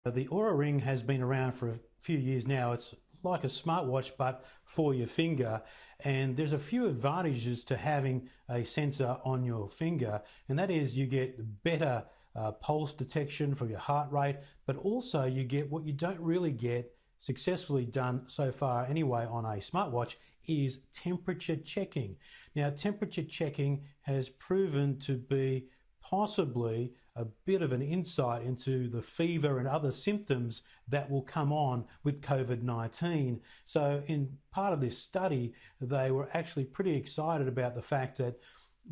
The Oura Ring has been around for a few years now. It's like a smartwatch but for your finger, and there's a few advantages to having a sensor on your finger, and that is you get better pulse detection from your heart rate, but also you get what you don't really get successfully done so far anyway on a smartwatch is temperature checking. Now, temperature checking has proven to be possibly a bit of an insight into the fever and other symptoms that will come on with COVID-19. So in part of this study, they were actually pretty excited about the fact that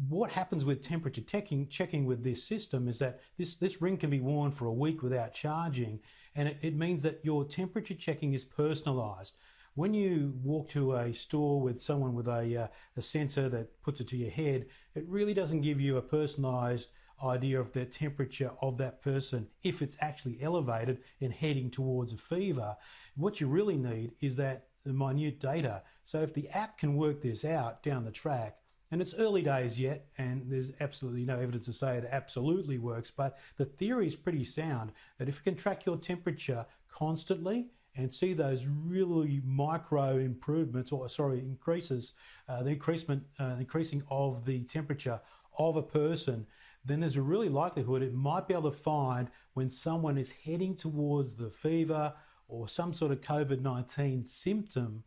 what happens with temperature checking with this system is that this ring can be worn for a week without charging, and it means that your temperature checking is personalized. When you walk to a store with someone with a sensor that puts it to your head, it really doesn't give you a personalized idea of the temperature of that person if it's actually elevated and heading towards a fever. What you really need is that minute data. So if the app can work this out down the track, and it's early days yet, and there's absolutely no evidence to say it absolutely works, but the theory is pretty sound that if you can track your temperature constantly and see those really micro improvements, increases, the increasing of the temperature of a person, then there's a really likelihood it might be able to find when someone is heading towards the fever or some sort of COVID-19 symptom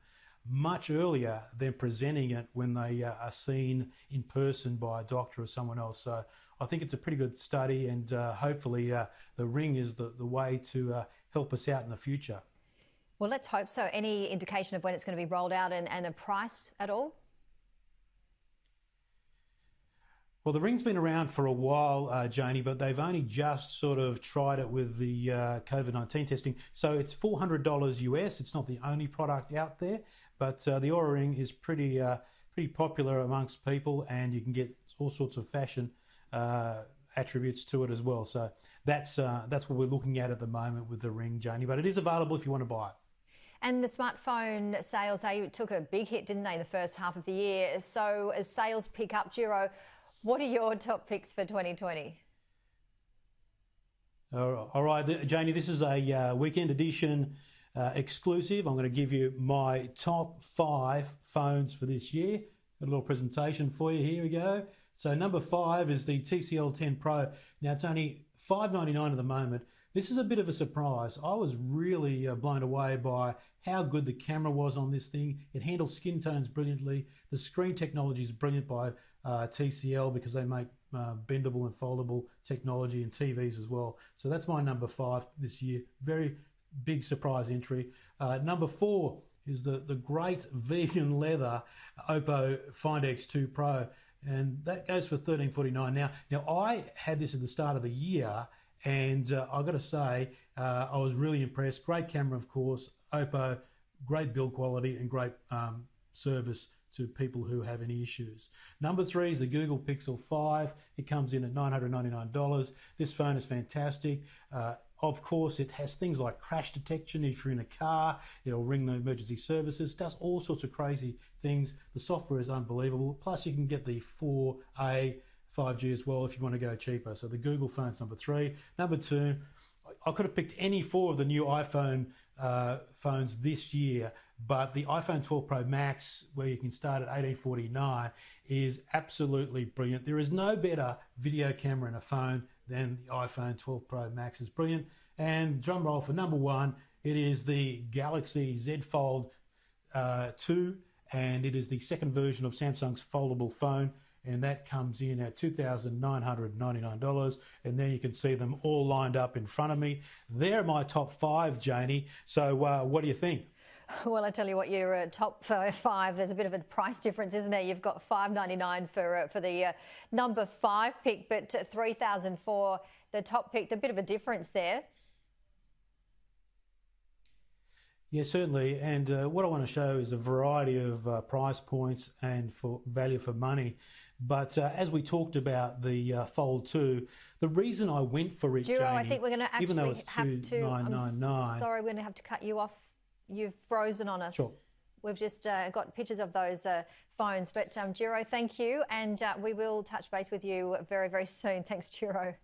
much earlier than presenting it when they are seen in person by a doctor or someone else. So I think it's a pretty good study, and hopefully the ring is the way to help us out in the future. Well, let's hope so. Any indication of when it's going to be rolled out and a price at all? Well, the ring's been around for a while, Janie, but they've only just sort of tried it with the COVID-19 testing. So it's $400 US. It's not the only product out there, but the Oura Ring is pretty popular amongst people, and you can get all sorts of fashion attributes to it as well. So that's what we're looking at the moment with the ring, Janie. But it is available if you want to buy it. And the smartphone sales, they took a big hit, didn't they, the first half of the year? So as sales pick up, Djuro, what are your top picks for 2020? All right, Janie, this is a weekend edition exclusive. I'm going to give you my top 5 phones for this year. Got a little presentation for you. Here we go. So number 5 is the TCL 10 Pro. Now, it's only $599 at the moment. This is a bit of a surprise. I was really blown away by how good the camera was on this thing. It handles skin tones brilliantly. The screen technology is brilliant by TCL because they make bendable and foldable technology and TVs as well. So that's my number 5 this year. Very big surprise entry. Number 4 is the great vegan leather Oppo Find X2 Pro, and that goes for $1349. Now I had this at the start of the year, and I've got to say I was really impressed. Great camera, of course. Oppo, great build quality and great service to people who have any issues. Number 3 is the Google Pixel 5. It comes in at $999. This phone is fantastic. Of course, it has things like crash detection. If you're in a car, it'll ring the emergency services. It does all sorts of crazy things. The software is unbelievable. Plus, you can get the 4A 5G as well if you want to go cheaper. So the Google phone's number 3. Number 2, I could have picked any 4 of the new iPhone phones this year, but the iPhone 12 Pro Max, where you can start at $1849, is absolutely brilliant. There is no better video camera in a phone than the iPhone 12 Pro Max. Is brilliant. And drum roll for number 1, it is the Galaxy Z Fold 2, and it is the second version of Samsung's foldable phone, and that comes in at $2,999, and there you can see them all lined up in front of me. They're my top 5, Janie. So what do you think? Well, I tell you what, your top 5, there's a bit of a price difference, isn't there? You've got $599 for the number 5 pick, but $3,000 for the top pick. A bit of a difference there. Yeah, certainly. And what I want to show is a variety of price points and for value for money. But as we talked about the Fold 2, the reason I went for it, Djuro, Janie, I think we're going to actually even though it's have to. $2,999. Sorry, we're going to have to cut you off. You've frozen on us. Sure. We've just got pictures of those phones. But Djuro, thank you, and we will touch base with you very, very soon. Thanks, Djuro.